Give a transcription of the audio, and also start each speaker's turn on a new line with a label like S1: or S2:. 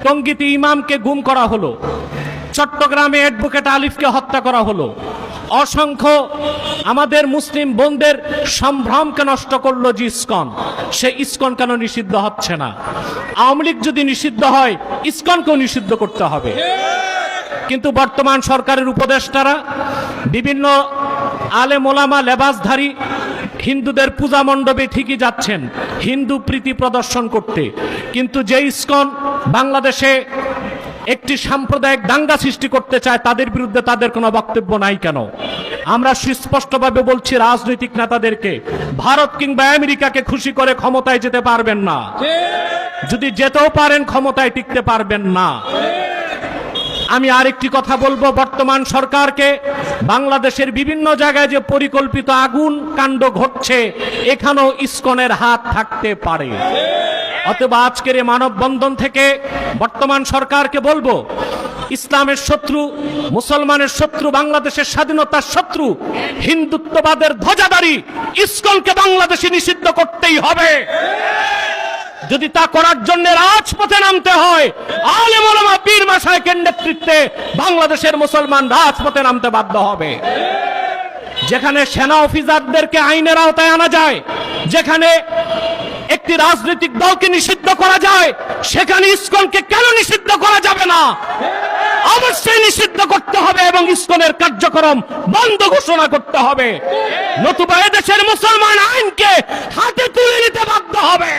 S1: টঙ্গীতে ইমামকে গুম করা হলো, চট্টগ্রামে অ্যাডভোকেট আলিফকে হত্যা করা হলো, অসংখ্য আমাদের মুসলিম বোনদের সম্ভ্রমকে নষ্ট করলো যে ইসকন, সে ইসকন কেন নিষিদ্ধ হচ্ছে না? আওয়ামী লীগ যদি নিষিদ্ধ হয়, ইসকনকেও নিষিদ্ধ করতে হবে। কিন্তু বর্তমান সরকারের উপদেষ্টারা বিভিন্ন আলেম ওলামা লেবাসধারী হিন্দুদের পূজা মণ্ডপে ঠিকই যাচ্ছেন হিন্দু প্রীতি প্রদর্শন করতে, কিন্তু যে ইসকন বাংলাদেশে একটি সাম্প্রদায়িক দাঙ্গা সৃষ্টি করতে চায়, তাদের বিরুদ্ধে তাদের কোনো বক্তব্য নাই কেন? আমরা সুস্পষ্টভাবে বলছি রাজনৈতিক নেতাদেরকে, ভারত কিংবা আমেরিকাকে খুশি করে ক্ষমতায় যেতে পারবেন না। যদি যেতেও পারেন, ক্ষমতায় টিকতে পারবেন না। আমি আরেকটি কথা বলবো, বর্তমান সরকারকে, বাংলাদেশের বিভিন্ন জায়গায় যে পরিকল্পিত আগুন কাণ্ড ঘটছে, এখানেও ইসকনের হাত থাকতে পারে। অতএব আজকের এই মানববন্ধন থেকে বর্তমান সরকারকে বলবো, ইসলামের শত্রু, মুসলমানের শত্রু, বাংলাদেশের স্বাধীনতার শত্রু, হিন্দুত্ববাদের ধ্বজাধারী ইসকনকে বাংলাদেশে নিষিদ্ধ করতেই হবে। যদি তা করার জন্য রাজপথে নামতে হয়, আলেম ওলামা পীর মাশায়েখের নেতৃত্বে বাংলাদেশের মুসলমান রাজপথে নামতে বাধ্য হবে। যেখানে সেনা অফিসারদেরকে আইনের আওতায় আনা যায়, যেখানে একটি রাজনৈতিক দলকে নিষিদ্ধ করা যায়, সেখানে ইসকনকে কেন নিষিদ্ধ করা যাবে না? অবশ্যই নিষিদ্ধ করতে হবে এবং ইসকনের কার্যক্রম বন্ধ ঘোষণা করতে হবে, নতুবা এদেশের মুসলমান আইনকে হাতে তুলে নিতে বাধ্য হবে।